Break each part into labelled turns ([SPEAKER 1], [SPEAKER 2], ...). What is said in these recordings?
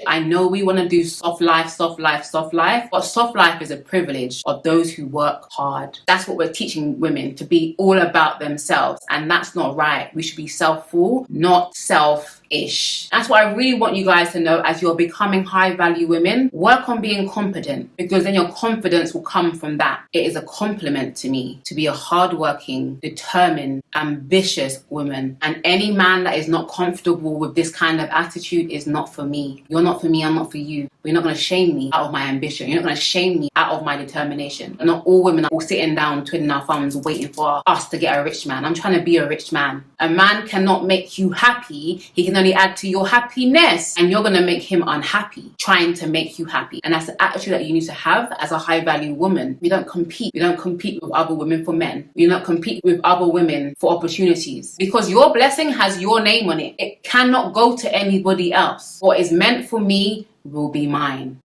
[SPEAKER 1] I know we want to do soft life, but soft life is a privilege of those who work hard. That's what we're teaching women, to be all about themselves, and that's not right. We should be self-full, not selfish. That's what I really want you guys to know. As you're becoming high value women, work on being confident, because then your confidence will come from that. It is a compliment to me to be a hardworking, determined, ambitious woman, and any man that is not comfortable with this kind of attitude is not for me. You're not for me, I'm not for you. You're not going to shame me out of my ambition. You're not going to shame me out of my determination. Not all women are all sitting down twiddling our thumbs waiting for us to get a rich man. I'm trying to be a rich man. A man cannot make you happy. He can only add to your happiness, and you're going to make him unhappy trying to make you happy. And that's the attitude that you need to have as a high value woman. We don't compete. We don't compete with other women for men. We don't compete with other women for opportunities, because your blessing has your name on it. It cannot go to anybody else. What is meant for me will be mine.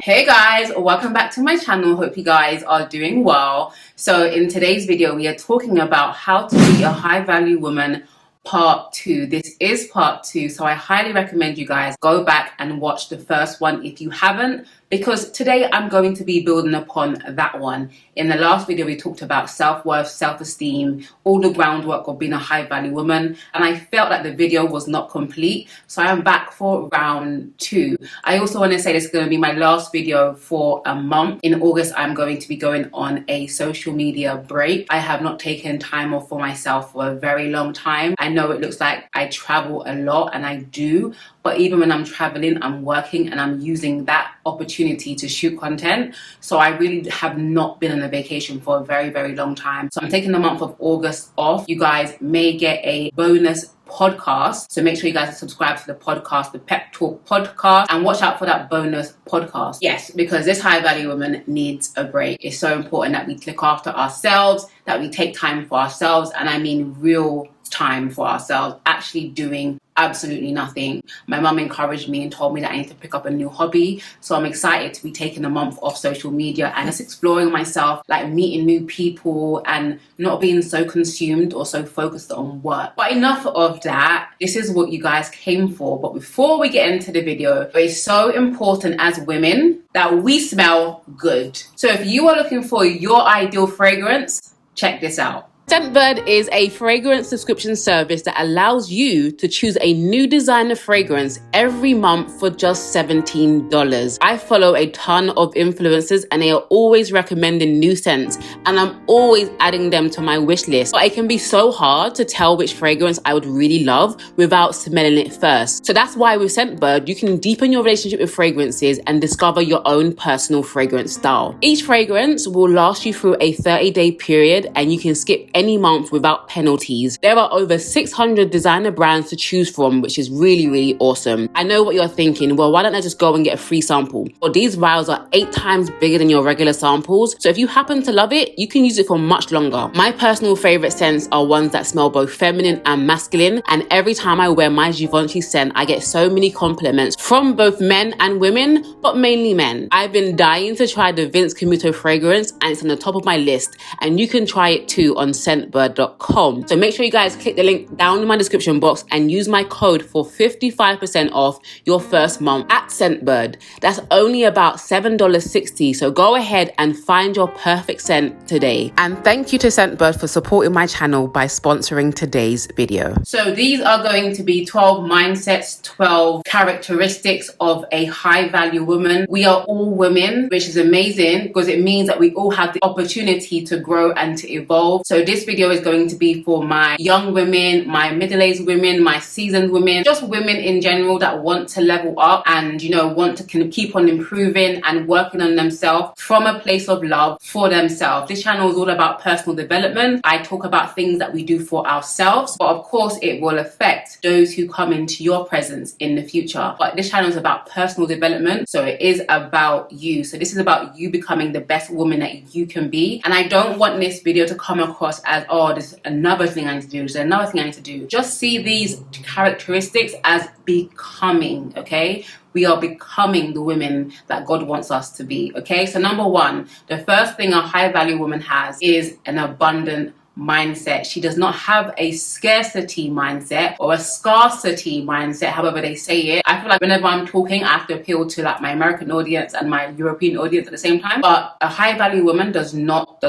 [SPEAKER 1] Hey guys, welcome back to my channel. Hope you guys are doing well. So in today's video, we are talking about how to be a high value woman, part 2. This is part 2, so I highly recommend you guys go back and watch the first one if you haven't, because today I'm going to be building upon that one. In the last video, we talked about self-worth, self-esteem, all the groundwork of being a high-value woman, and I felt that the video was not complete, so I am back for round 2. I also want to say this is going to be my last video for a month. In August, I'm going to be going on a social media break. I have not taken time off for myself for a very long time. I know it looks like I travel a lot, and I do, but even when I'm traveling, I'm working and I'm using that opportunity to shoot content. So I really have not been on a vacation for a very, very long time. So I'm taking the month of August off. You guys may get a bonus podcast, so make sure you guys subscribe to the podcast, the Pep Talk podcast, and watch out for that bonus podcast. Yes, because this high value woman needs a break. It's so important that we look after ourselves, that we take time for ourselves, and I mean real time for ourselves, actually doing absolutely nothing. My mum encouraged me and told me that I need to pick up a new hobby, so I'm excited to be taking a month off social media and just exploring myself, like meeting new people and not being so consumed or so focused on work. But enough of that. This is what you guys came for. But before we get into the video, it's so important as women that we smell good. So if you are looking for your ideal fragrance, check this out. Scentbird is a fragrance subscription service that allows you to choose a new designer fragrance every month for just $17. I follow a ton of influencers and they are always recommending new scents, and I'm always adding them to my wish list. But it can be so hard to tell which fragrance I would really love without smelling it first. So that's why with Scentbird, you can deepen your relationship with fragrances and discover your own personal fragrance style. Each fragrance will last you through a 30-day period, and you can skip any month without penalties. There are over 600 designer brands to choose from, which is really, really awesome. I know what you're thinking, well, why don't I just go and get a free sample? Well, these vials are 8 times bigger than your regular samples, so if you happen to love it, you can use it for much longer. My personal favorite scents are ones that smell both feminine and masculine, and every time I wear my Givenchy scent, I get so many compliments from both men and women, but mainly men. I've been dying to try the Vince Camuto fragrance, and it's on the top of my list, and you can try it too on Scentbird.com. So make sure you guys click the link down in my description box and use my code for 55% off your first month at Scentbird. That's only about $7.60. So go ahead and find your perfect scent today. And thank you to Scentbird for supporting my channel by sponsoring today's video. So these are going to be 12 mindsets, 12 characteristics of a high value woman. We are all women, which is amazing because it means that we all have the opportunity to grow and to evolve. So this video is going to be for my young women, my middle-aged women, my seasoned women, just women in general that want to level up and, you know, want to keep on improving and working on themselves from a place of love for themselves. This channel is all about personal development. I talk about things that we do for ourselves, but of course it will affect those who come into your presence in the future. But this channel is about personal development, so it is about you. So this is about you becoming the best woman that you can be. And I don't want this video to come across as, oh, there's another thing I need to do, there's another thing I need to do. Just see these characteristics as becoming, okay? We are becoming the women that God wants us to be, okay? So number one, the first thing a high value woman has is an abundant mindset. She does not have a scarcity mindset or a scarcity mindset, however they say it. I feel like whenever I'm talking, I have to appeal to like my American audience and my European audience at the same time. But a high value woman does not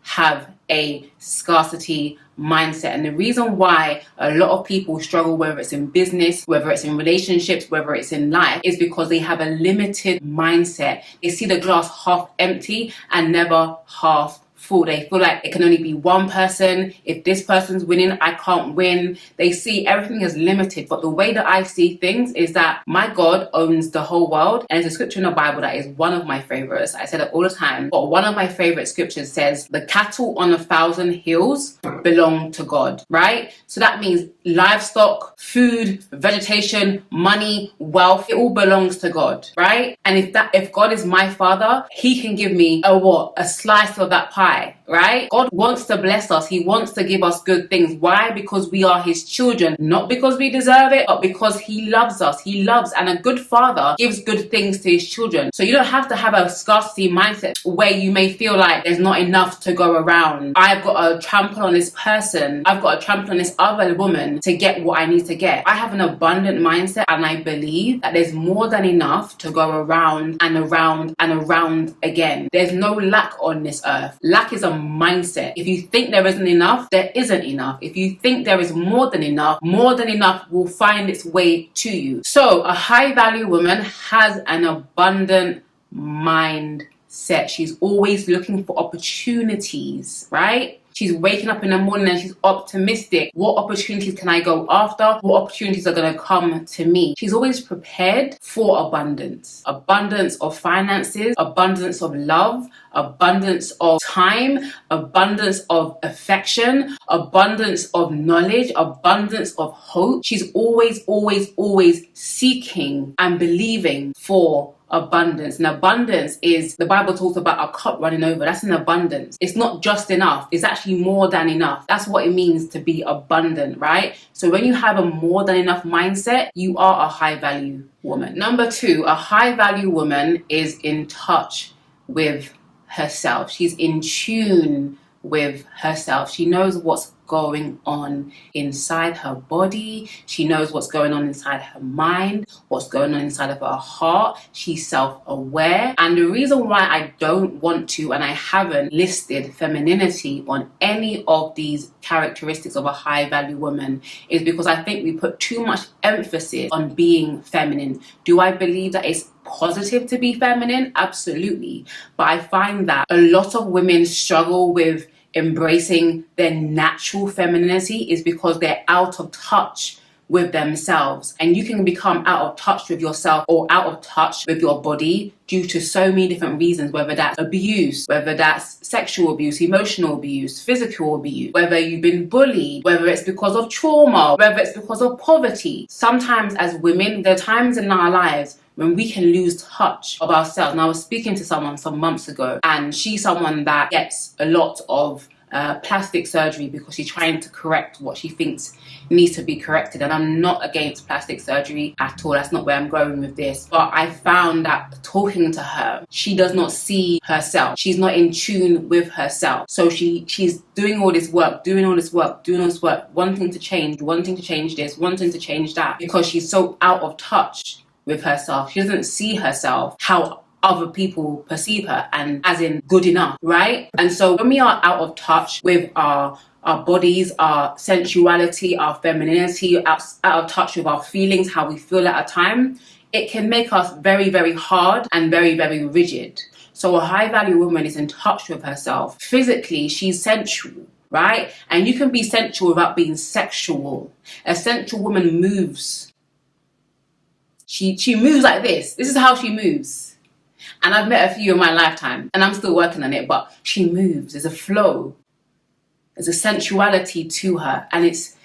[SPEAKER 1] have a scarcity mindset. And the reason why a lot of people struggle, whether it's in business, whether it's in relationships, whether it's in life, is because they have a limited mindset. They see the glass half empty and never half full. They feel like it can only be one person. If this person's winning, I can't win. They see everything as limited. But the way that I see things is that my God owns the whole world. And there's a scripture in the Bible that is one of my favorites. I say that all the time. But one of my favorite scriptures says, the cattle on 1,000 hills belong to God, right? So that means livestock, food, vegetation, money, wealth, it all belongs to God, right? And if God is my father, he can give me a slice of that pie, right? God wants to bless us. He wants to give us good things. Why? Because we are his children, not because we deserve it, but because he loves us. He loves, and a good father gives good things to his children. So you don't have to have a scarcity mindset where you may feel like there's not enough to go around. I've got to trample on this person. I've got to trample on this other woman to get what I need to get. I have an abundant mindset, and I believe that there's more than enough to go around and around and around again. There's no lack on this earth. Lack is a mindset. If you think there isn't enough, there isn't enough. If you think there is more than enough will find its way to you. So a high value woman has an abundant mindset. She's always looking for opportunities, right? She's waking up in the morning and she's optimistic. What opportunities can I go after? What opportunities are going to come to me? She's always prepared for abundance. Abundance of finances, abundance of love, abundance of time, abundance of affection, abundance of knowledge, abundance of hope. She's always seeking and believing for abundance. And abundance is, the Bible talks about a cup running over. That's an abundance. It's not just enough. It's actually more than enough. That's what it means to be abundant, right? So when you have a more than enough mindset, you are a high value woman. Number two, a high value woman is in touch with herself. She's in tune with herself. She knows what's going on inside her body. She knows what's going on inside her mind, what's going on inside of her heart. She's self-aware. And the reason why I don't want to, and I haven't listed femininity on any of these characteristics of a high value woman, is because I think we put too much emphasis on being feminine. Do I believe that it's positive to be feminine? Absolutely. But I find that a lot of women struggle with embracing their natural femininity is because they're out of touch with themselves. And you can become out of touch with yourself or out of touch with your body due to so many different reasons, whether that's abuse, whether that's sexual abuse, emotional abuse, physical abuse, whether you've been bullied, whether it's because of trauma, whether it's because of poverty. Sometimes as women, there are times in our lives when we can lose touch of ourselves. And I was speaking to someone some months ago, and she's someone that gets a lot of plastic surgery because she's trying to correct what she thinks needs to be corrected. And I'm not against plastic surgery at all. That's not where I'm going with this. But I found that talking to her, she does not see herself. She's not in tune with herself. So she's doing all this work, wanting to change this, wanting to change that, because she's so out of touch with herself. She doesn't see herself how other people perceive her, and as in good enough, right? And so when we are out of touch with our bodies, our sensuality, our femininity, out of touch with our feelings, how we feel at a time, it can make us very, very hard and very, very rigid. So a high value woman is in touch with herself. Physically, she's sensual, right? And you can be sensual without being sexual. A sensual woman moves. She moves like this. This is how she moves. And I've met a few in my lifetime, and I'm still working on it, but she moves. There's a flow. There's a sensuality to her, and it's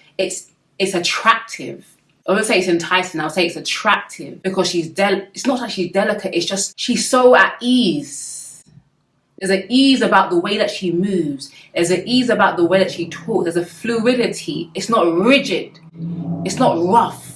[SPEAKER 1] attractive. I won't say it's enticing, I'll say it's attractive, because it's not like she's delicate, it's just she's so at ease. There's an ease about the way that she moves. There's an ease about the way that she talks. There's a fluidity. It's not rigid. It's not rough.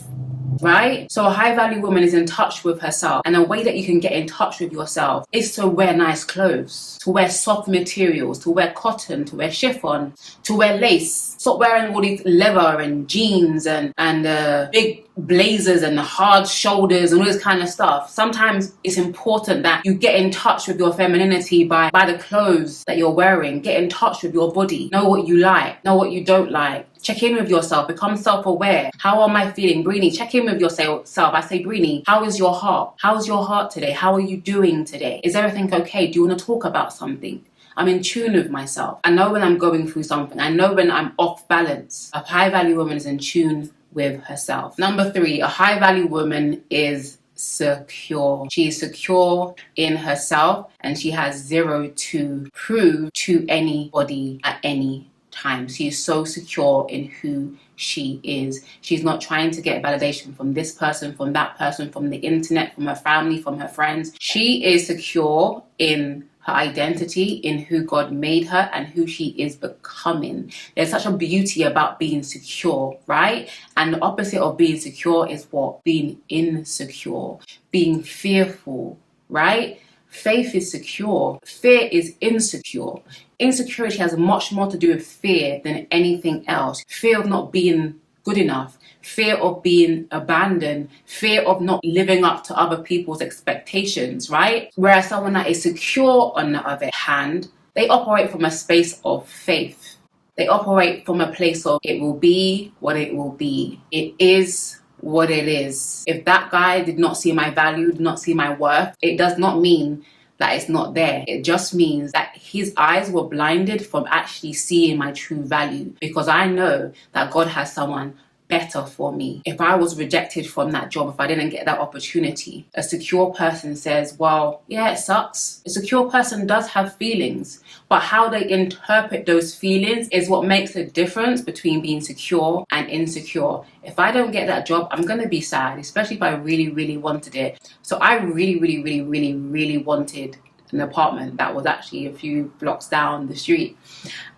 [SPEAKER 1] Right? So a high value woman is in touch with herself, and a way that you can get in touch with yourself is to wear nice clothes, to wear soft materials, to wear cotton, to wear chiffon, to wear lace. Stop wearing all these leather and jeans and big blazers and hard shoulders and all this kind of stuff. Sometimes it's important that you get in touch with your femininity by the clothes that you're wearing. Get in touch with your body. Know what you like. Know what you don't like. Check in with yourself. Become self-aware. How am I feeling? Breeny, check in with yourself. I say, Breeny, how is your heart? How's your heart today? How are you doing today? Is everything okay? Do you want to talk about something? I'm in tune with myself. I know when I'm going through something. I know when I'm off balance. A high value woman is in tune with herself. Number 3, a high value woman is secure. She is secure in herself, and she has zero to prove to anybody at any time. She is so secure in who she is. She's not trying to get validation from this person, from that person, from the internet, from her family, from her friends. She is secure in her identity, in who God made her and who she is becoming. There's such a beauty about being secure, right? And the opposite of being secure is what? Being insecure, being fearful, right? Faith is secure. Fear is insecure. Insecurity has much more to do with fear than anything else. Fear of not being good enough, fear of being abandoned, fear of not living up to other people's expectations, right? Whereas someone that is secure, on the other hand, they operate from a space of faith. They operate from a place of it will be what it will be. It is what it is. If that guy did not see my value, did not see my worth, it does not mean that it's not there. It just means that his eyes were blinded from actually seeing my true value, because I know that God has someone better for me. If I was rejected from that job, if I didn't get that opportunity, a secure person says, well, yeah, it sucks. A secure person does have feelings, but how they interpret those feelings is what makes the difference between being secure and insecure. If I don't get that job, I'm going to be sad, especially if I really, really wanted it. So I really, really, really, really, really wanted an apartment that was actually a few blocks down the street.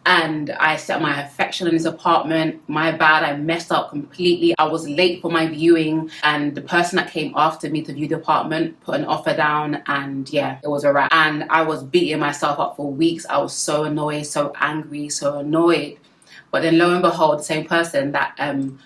[SPEAKER 1] And I set my affection on this apartment. My bad, I messed up completely. I was late for my viewing, and the person that came after me to view the apartment put an offer down, and yeah, it was a wrap. And I was beating myself up for weeks. I was so annoyed, so angry, so annoyed. But then lo and behold, the same person that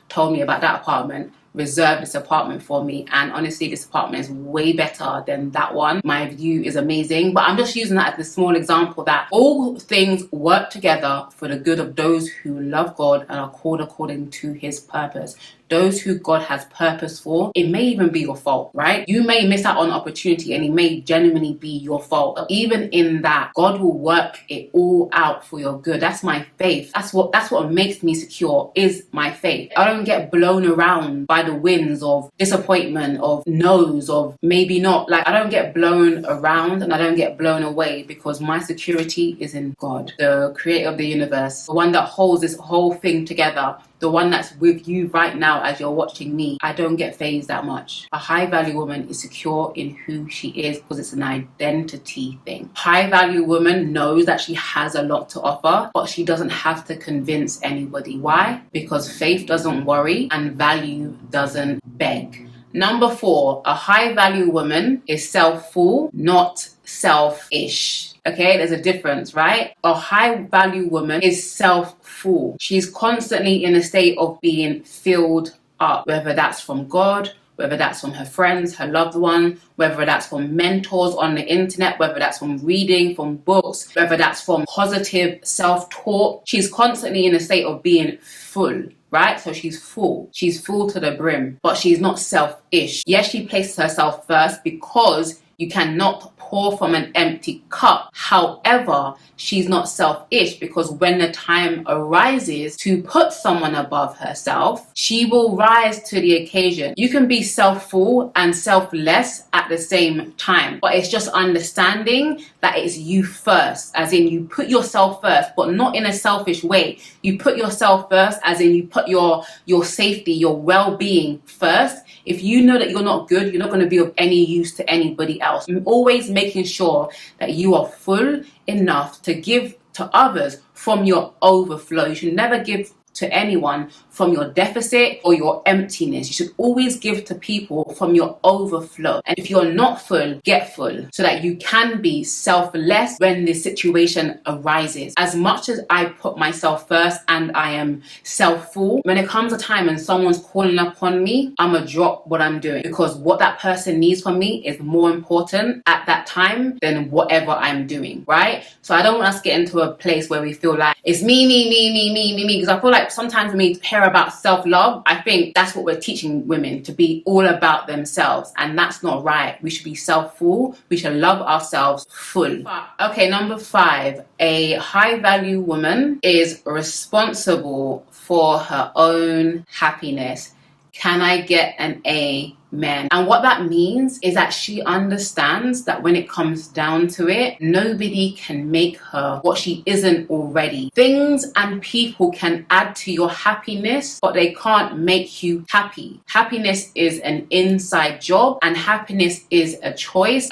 [SPEAKER 1] told me about that apartment reserved this apartment for me, and honestly this apartment is way better than that one. My view is amazing, but I'm just using that as a small example that all things work together for the good of those who love God and are called according to his purpose. Those who God has purpose for. It may even be your fault, right? You may miss out on opportunity and it may genuinely be your fault. But even in that, God will work it all out for your good. That's my faith. That's what makes me secure, is my faith. I don't get blown around by the winds of disappointment, of no's, of maybe not. Like, I don't get blown around and I don't get blown away, because my security is in God, the creator of the universe, the one that holds this whole thing together, the one that's with you right now as you're watching me. I don't get fazed that much. A high value woman is secure in who she is, because it's an identity thing. High value woman knows that she has a lot to offer, but she doesn't have to convince anybody. Why? Because faith doesn't worry and value doesn't beg. Number 4, a high value woman is self-full, not selfish. Okay, there's a difference, right? A high value woman is self-full. She's constantly in a state of being filled up, whether that's from God, whether that's from her friends, her loved one, whether that's from mentors on the internet, whether that's from reading, from books, whether that's from positive self-talk. She's constantly in a state of being full, right? So she's full. She's full to the brim, but she's not selfish. Yes, she places herself first, because you cannot pour from an empty cup. However, she's not selfish, because when the time arises to put someone above herself, she will rise to the occasion. You can be self-full and selfless at the same time, but it's just understanding that it's you first, as in you put yourself first, but not in a selfish way. You put yourself first, as in you put your safety, your well-being first. If you know that you're not good, you're not going to be of any use to anybody else. You're always making sure that you are full enough to give to others from your overflow. You should never give to anyone from your deficit or your emptiness. You should always give to people from your overflow. And if you're not full, get full so that you can be selfless when the situation arises. As much as I put myself first and I am self-full, when it comes a time and someone's calling upon me, I'm gonna drop what I'm doing, because what that person needs from me is more important at that time than whatever I'm doing, right? So I don't want us to get into a place where we feel like it's me, because I feel like sometimes when we hear about self-love, I think that's what we're teaching women, to be all about themselves, and that's not right. We should be self-full. We should love ourselves full. Okay, number 5, a high-value woman is responsible for her own happiness. Can I get an amen? And what that means is that she understands that when it comes down to it, nobody can make her what she isn't already. Things and people can add to your happiness, but they can't make you happy. Happiness is an inside job, and happiness is a choice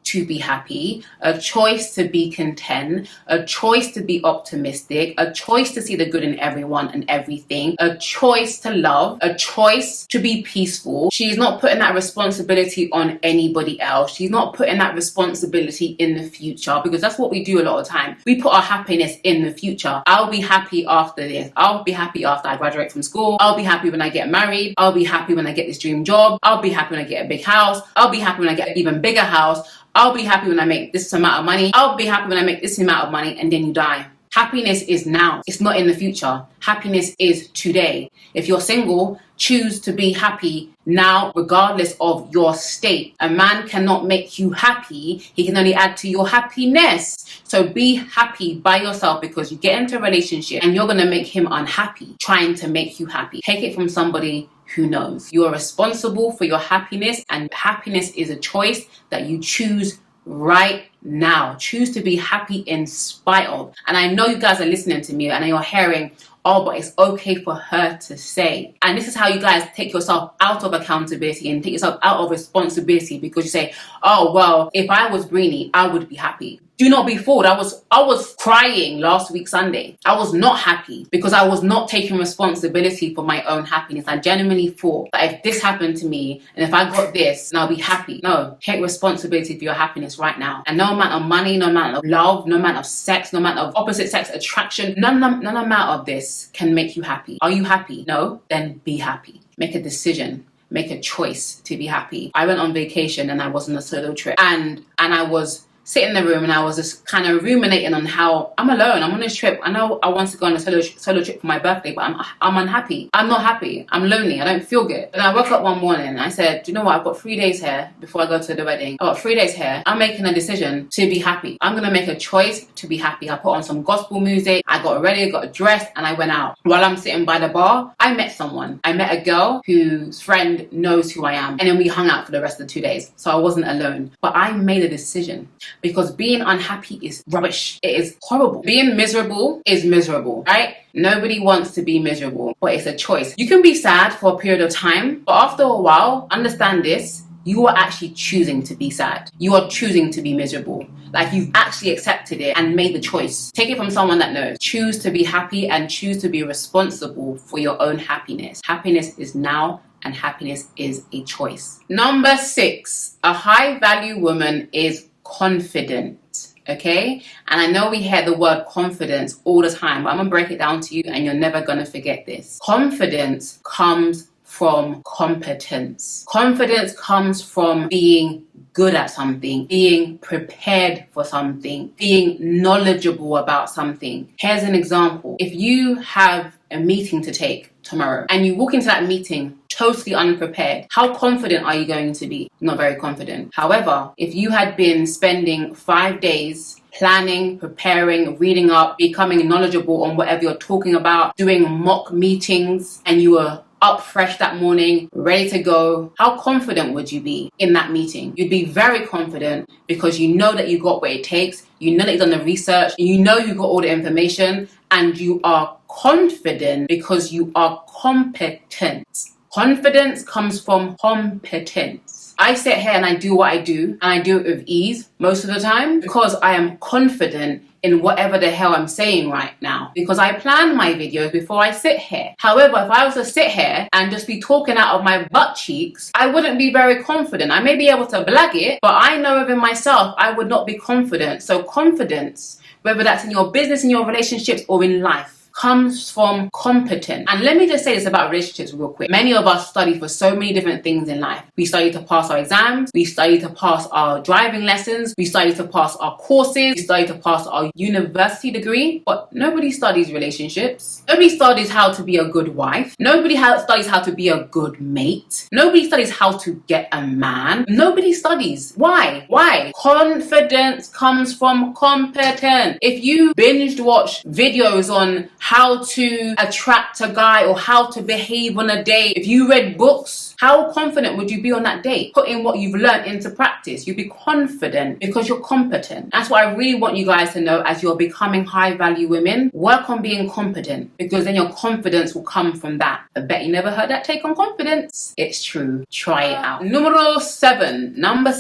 [SPEAKER 1] to be happy, a choice to be content, a choice to be optimistic, a choice to see the good in everyone and everything, a choice to love, a choice to be peaceful. She's not putting that responsibility on anybody else. She's not putting that responsibility in the future, because that's what we do a lot of the time. We put our happiness in the future. I'll be happy after this. I'll be happy after I graduate from school. I'll be happy when I get married. I'll be happy when I get this dream job. I'll be happy when I get a big house. I'll be happy when I get an even bigger house. I'll be happy when I make this amount of money. I'll be happy when I make this amount of money, and then you die. Happiness is now. It's not in the future. Happiness is today. If you're single, choose to be happy now, regardless of your state. A man cannot make you happy. He can only add to your happiness. So be happy by yourself, because you get into a relationship and you're going to make him unhappy, trying to make you happy. Take it from somebody who knows. You are responsible for your happiness, and happiness is a choice that you choose right now. Choose to be happy in spite of. And I know you guys are listening to me and you're hearing, oh, but it's okay for her to say. And this is how you guys take yourself out of accountability and take yourself out of responsibility, because you say, oh, well, if I was Breeny, I would be happy. Do not be fooled. I was crying last week Sunday. I was not happy because I was not taking responsibility for my own happiness. I genuinely thought that if this happened to me and if I got this, then I'll be happy. No, take responsibility for your happiness right now. And no amount of money, no amount of love, no amount of sex, no amount of opposite sex attraction, none amount of this can make you happy. Are you happy? No? Then be happy. Make a decision. Make a choice to be happy. I went on vacation and I was on a solo trip, and I was sitting in the room and I was just kind of ruminating on how I'm alone. I'm on this trip. I know I want to go on a solo trip for my birthday, but I'm unhappy. I'm not happy. I'm lonely. I don't feel good. And I woke up one morning and I said, do you know what? I've got 3 days here before I go to the wedding. I've got 3 days here. I'm making a decision to be happy. I'm going to make a choice to be happy. I put on some gospel music. I got ready, got dressed, and I went out. While I'm sitting by the bar, I met someone. I met a girl whose friend knows who I am. And then we hung out for the rest of the 2 days. So I wasn't alone. But I made a decision. Because being unhappy is rubbish. It is horrible. Being miserable is miserable, right? Nobody wants to be miserable, but it's a choice. You can be sad for a period of time, but after a while, understand this, you are actually choosing to be sad. You are choosing to be miserable. Like, you've actually accepted it and made the choice. Take it from someone that knows. Choose to be happy and choose to be responsible for your own happiness. Happiness is now, and happiness is a choice. Number 6, a high value woman is confident. Okay, and I know we hear the word confidence all the time, but I'm gonna break it down to you and you're never gonna forget this. Confidence comes from competence. Confidence comes from being good at something, being prepared for something, being knowledgeable about something. Here's an example. If you have a meeting to take tomorrow and you walk into that meeting totally unprepared, how confident are you going to be? Not very confident. However, if you had been spending 5 days planning, preparing, reading up, becoming knowledgeable on whatever you're talking about, doing mock meetings, and you were up fresh that morning, ready to go, how confident would you be in that meeting? You'd be very confident because you know that you got what it takes, you know that you've done the research, you know you got all the information, and you are confident because you are competent. Confidence comes from competence. I sit here and I do what I do, and I do it with ease most of the time because I am confident in whatever the hell I'm saying right now, because I plan my videos before I sit here. However, if I was to sit here and just be talking out of my butt cheeks, I wouldn't be very confident. I may be able to blag it, but I know within myself I would not be confident. So confidence, whether that's in your business, in your relationships, or in life, comes from competence. And let me just say this about relationships real quick. Many of us study for so many different things in life. We study to pass our exams, we study to pass our driving lessons, we study to pass our courses, we study to pass our university degree, but nobody studies relationships. Nobody studies how to be a good wife. Nobody studies how to be a good mate. Nobody studies how to get a man. Nobody studies. Why? Why? Confidence comes from competence. If you binge watch videos on how to attract a guy or how to behave on a date, if you read books, how confident would you be on that date? Putting what you've learned into practice, you'd be confident because you're competent. That's what I really want you guys to know as you're becoming high value women. Work on being competent, because then your confidence will come from that. I bet you never heard that take on confidence. It's true. Try it out. Number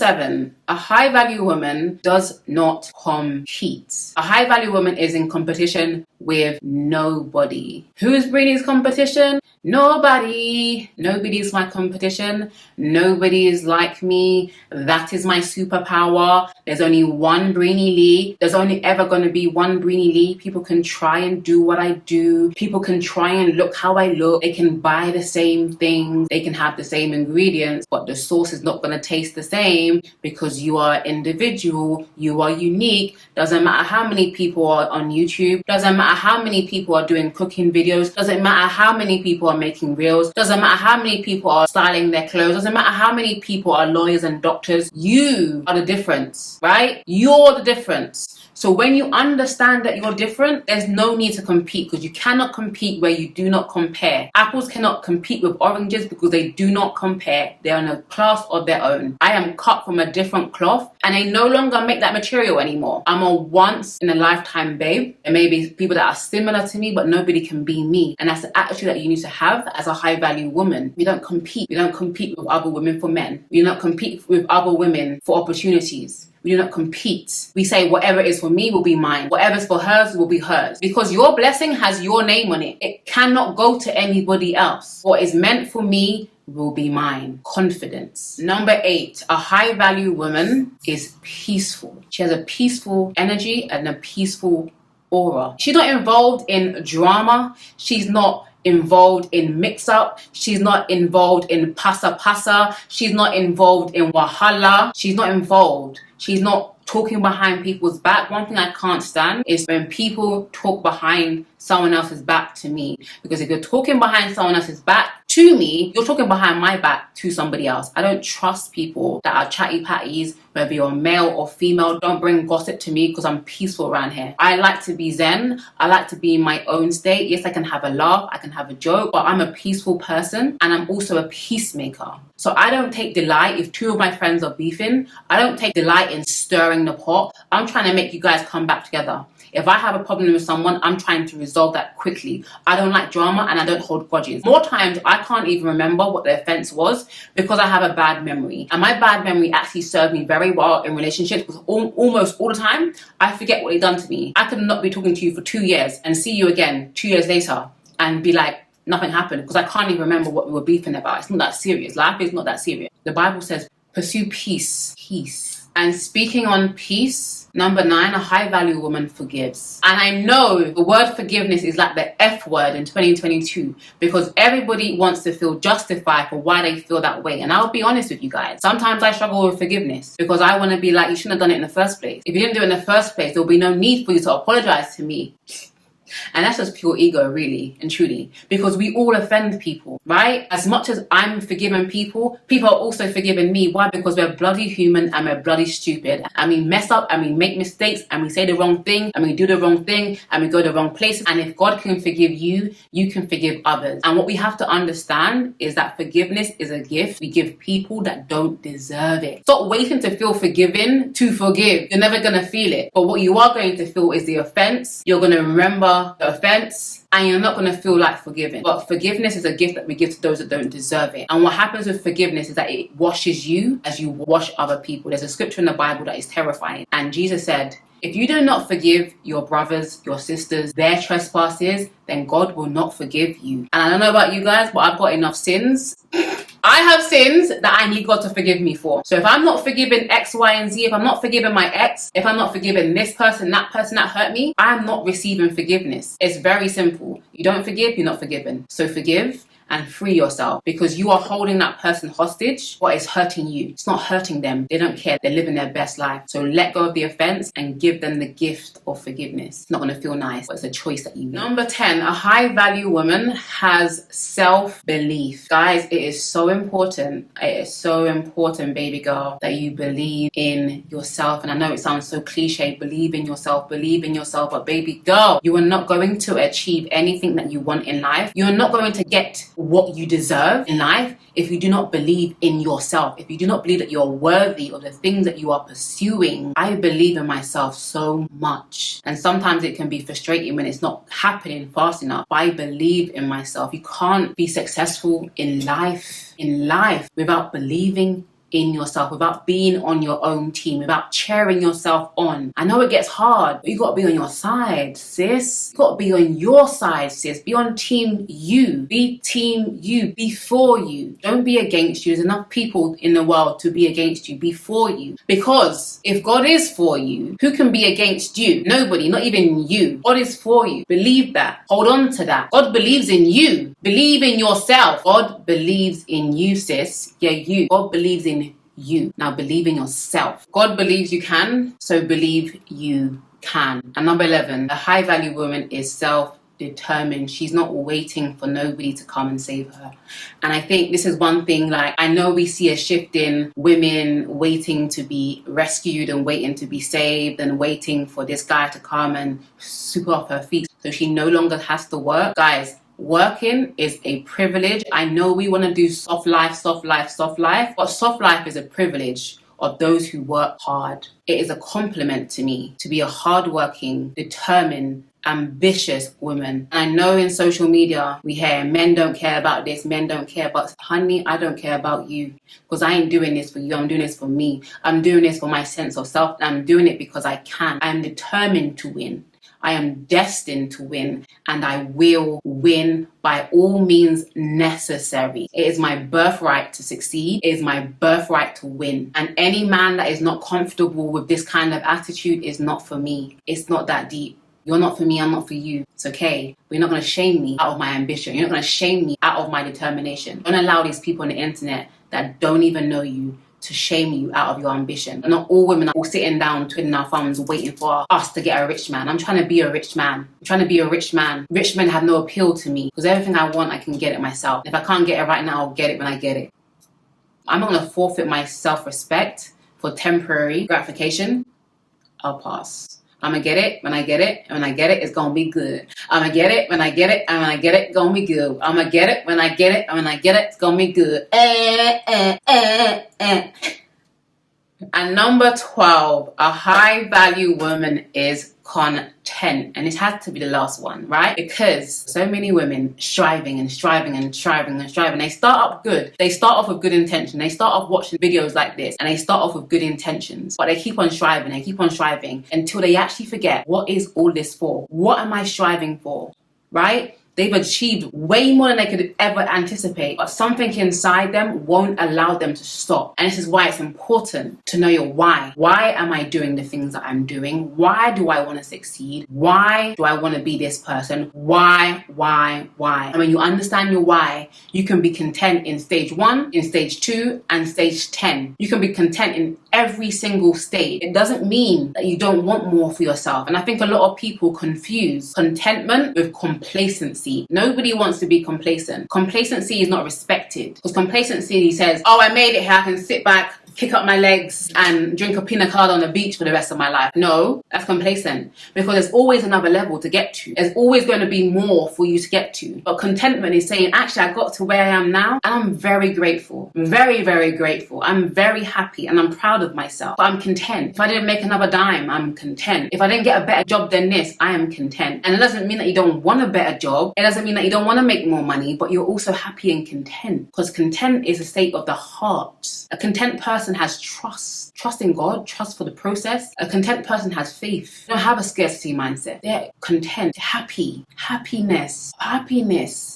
[SPEAKER 1] 7. A high value woman does not compete. A high value woman is in competition with nobody. Who is Breeny's competition? Nobody. Nobody is my competition. Nobody is like me. That is my superpower. There's only one Breeny Lee. There's only ever going to be one Breeny Lee. People can try and do what I do. People can try and look how I look. They can buy the same things. They can have the same ingredients, but the sauce is not going to taste the same because you are individual. You are unique. Doesn't matter how many people are on YouTube. Doesn't matter how many people are doing cooking videos. Doesn't matter how many people are making reels. Doesn't matter how many people are styling their clothes. Doesn't matter how many people are lawyers and doctors. You are the difference, right? You're the difference. So when you understand that you're different, there's no need to compete, because you cannot compete where you do not compare. Apples cannot compete with oranges because they do not compare. They're in a class of their own. I am cut from a different cloth, and I no longer make that material anymore. I'm a once in a lifetime babe. There may be people that are similar to me, but nobody can be me. And that's the attitude that you need to have as a high value woman. We don't compete. We don't compete with other women for men. We do not compete with other women for opportunities. We do not compete. We say whatever is for me will be mine. Whatever's for hers will be hers. Because your blessing has your name on it. It cannot go to anybody else. What is meant for me will be mine. Confidence. Number 8, a high value woman is peaceful. She has a peaceful energy and a peaceful aura. She's not involved in drama. She's not involved in mix-up. She's not involved in pasa. She's not involved in wahala. She's not involved. She's not talking behind people's back. One thing I can't stand is when people talk behind someone else's back to me. Because if you're talking behind someone else's back to me, you're talking behind my back to somebody else. I don't trust people that are chatty patties, whether you're male or female. Don't bring gossip to me because I'm peaceful around here. I like to be zen. I like to be in my own state. Yes, I can have a laugh, I can have a joke, but I'm a peaceful person, and I'm also a peacemaker. So I don't take delight if 2 of my friends are beefing. I don't take delight in stirring the pot. I'm trying to make you guys come back together. If I have a problem with someone, I'm trying to resolve that quickly. I don't like drama, and I don't hold grudges. More times, I can't even remember what the offense was because I have a bad memory. And my bad memory actually served me very well in relationships, because almost all the time, I forget what they done to me. I could not be talking to you for 2 years and see you again 2 years later and be like, nothing happened, because I can't even remember what we were beefing about. It's not that serious. Life is not that serious. The Bible says, pursue peace. Peace. And speaking on peace, number 9, a high value woman forgives. And I know the word forgiveness is like the F word in 2022, because everybody wants to feel justified for why they feel that way. And I'll be honest with you guys. Sometimes I struggle with forgiveness because I want to be like, you shouldn't have done it in the first place. If you didn't do it in the first place, there'll be no need for you to apologize to me. And that's just pure ego, really and truly, because we all offend people, right? As much as I'm forgiving people, people are also forgiving me. Why? Because we're bloody human and we're bloody stupid, and we mess up and we make mistakes and we say the wrong thing and we do the wrong thing and we go the wrong places. And if God can forgive you, you can forgive others. And what we have to understand is that forgiveness is a gift we give people that don't deserve it. Stop waiting to feel forgiven to forgive. You're never going to feel it. But what you are going to feel is the offense. You're going to remember remember the offense, and you're not going to feel like forgiving. But forgiveness is a gift that we give to those that don't deserve it. And what happens with forgiveness is that it washes you as you wash other people. There's a scripture in the Bible that is terrifying. And Jesus said, if you do not forgive your brothers, your sisters, their trespasses, then God will not forgive you. And I don't know about you guys, but I've got enough sins. I have sins that I need God to forgive me for. So if I'm not forgiving X, Y, and Z, if I'm not forgiving my ex, if I'm not forgiving this person that hurt me, I'm not receiving forgiveness. It's very simple. You don't forgive, you're not forgiven. So forgive and free yourself, because you are holding that person hostage. What is hurting you? It's not hurting them. They don't care. They're living their best life. So let go of the offense and give them the gift of forgiveness. It's not going to feel nice, but it's a choice that you make. Number 10, a high value woman has self-belief. Guys, it is so important. It is so important, baby girl, that you believe in yourself. And I know it sounds so cliche, believe in yourself, but baby girl, you are not going to achieve anything that you want in life. You're not going to get what you deserve in life if you do not believe in yourself, if you do not believe that you're worthy of the things that you are pursuing. I believe in myself so much, and sometimes it can be frustrating when it's not happening fast enough. But I believe in myself. You can't be successful in life without believing in yourself, without being on your own team, without cheering yourself on. I know it gets hard, but you got to be on your side, sis. You got to be on your side, sis. Be on team you. Be team you. Be for you. Don't be against you. There's enough people in the world to be against you. Be for you. Because if God is for you, who can be against you? Nobody, not even you. God is for you. Believe that. Hold on to that. God believes in you. Believe in yourself. God believes in you, sis. Yeah, you. God believes in you. Now believe in yourself. God believes you can, so believe you can. And number 11, a high value woman is self-determined. She's not waiting for nobody to come and save her. And I think this is one thing, like, I know we see a shift in women waiting to be rescued and waiting to be saved and waiting for this guy to come and sweep off her feet so she no longer has to work. Guys, working is a privilege. I know we want to do soft life, but soft life is a privilege of those who work hard. It is a compliment to me to be a hardworking, determined, ambitious woman. And I know in social media we hear men don't care about this, men don't care about. Honey, I don't care about you, because I ain't doing this for you. I'm doing this for me. I'm doing this for my sense of self. I'm doing it because I can. I am determined to win. I am destined to win, and I will win by all means necessary. It is my birthright to succeed. It is my birthright to win. And any man that is not comfortable with this kind of attitude is not for me. It's not that deep. You're not for me, I'm not for you. It's okay. We're not going to shame me out of my ambition. You're not going to shame me out of my determination. Don't allow these people on the internet that don't even know you to shame you out of your ambition. Not all women are all sitting down, twiddling our thumbs, waiting for us to get a rich man. I'm trying to be a rich man. Rich men have no appeal to me, because everything I want, I can get it myself. If I can't get it right now, I'll get it when I get it. I'm not going to forfeit my self-respect for temporary gratification. I'll pass. I'm gonna get it when I get it, and when I get it, it's gonna be good. I'm gonna get it when I get it, and when I get it, it's gonna be good. I'm gonna get it when I get it, and when I get it, it's gonna be good. And number 12, a high value woman is content. And it has to be the last one, right? Because so many women striving. They start up good. They start off with good intention. They start off watching videos like this, and they start off with good intentions. But they keep on striving. Until they actually forget, what is all this for? What am I striving for? Right? They've achieved way more than they could ever anticipate, but something inside them won't allow them to stop. And this is why it's important to know your why. Why am I doing the things that I'm doing? Why do I want to succeed? Why do I want to be this person? Why? And when you understand your why, you can be content in stage 1, in stage 2, and stage 10. You can be content in every single stage. It doesn't mean that you don't want more for yourself. And I think a lot of people confuse contentment with complacency. Nobody wants to be complacent. Complacency is not respected, because complacency says, oh, I made it here, I can sit back, kick up my legs and drink a pina colada on the beach for the rest of my life. No, that's complacent, because there's always another level to get to. There's always going to be more for you to get to. But contentment is saying, actually, I got to where I am now, and I'm very grateful. Very, very grateful. I'm very happy and I'm proud of myself. But I'm content. If I didn't make another dime, I'm content. If I didn't get a better job than this, I am content. And it doesn't mean that you don't want a better job. It doesn't mean that you don't want to make more money, but you're also happy and content. Because content is a state of the heart. A content person has trust. Trust in God, trust for the process. A content person has faith. They don't have a scarcity mindset. They're content, happy. Happiness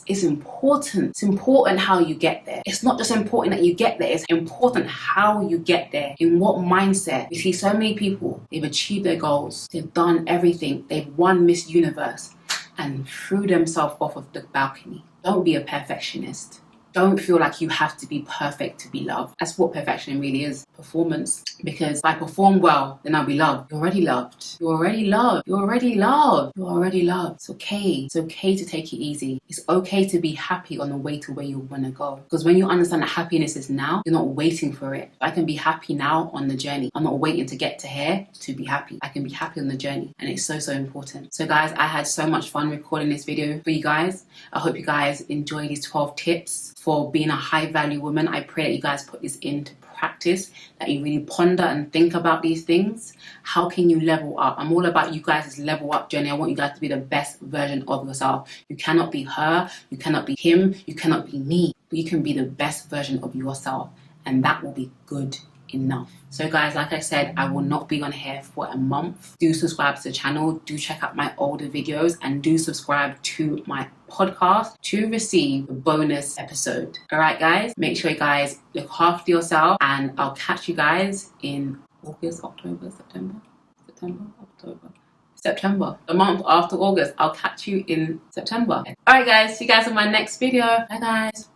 [SPEAKER 1] is important. It's important how you get there. It's not just important that you get there, it's important how you get there. In what mindset? You see so many people, they've achieved their goals, they've done everything, they've won Miss Universe and threw themselves off of the balcony. Don't be a perfectionist. Don't feel like you have to be perfect to be loved. That's what perfection really is, performance. Because if I perform well, then I'll be loved. You're already loved. You're already loved. You're already loved. You're already loved. It's okay. It's okay to take it easy. It's okay to be happy on the way to where you want to go. Because when you understand that happiness is now, you're not waiting for it. I can be happy now on the journey. I'm not waiting to get to here to be happy. I can be happy on the journey. And it's so, so important. So guys, I had so much fun recording this video for you guys. I hope you guys enjoy these 12 tips for being a high value woman. I pray that you guys put this into practice, that you really ponder and think about these things. How can you level up? I'm all about you guys' level up journey. I want you guys to be the best version of yourself. You cannot be her, you cannot be him, you cannot be me, but you can be the best version of yourself, and that will be good enough. So guys, like I said, I will not be on here for a month. Do subscribe to the channel, do check out my older videos, and do subscribe to my podcast to receive a bonus episode. All right guys, make sure you guys look after yourself, and I'll catch you guys in August, October, September, the month after August. I'll catch you in September. All right guys, see you guys in my next video. Bye guys.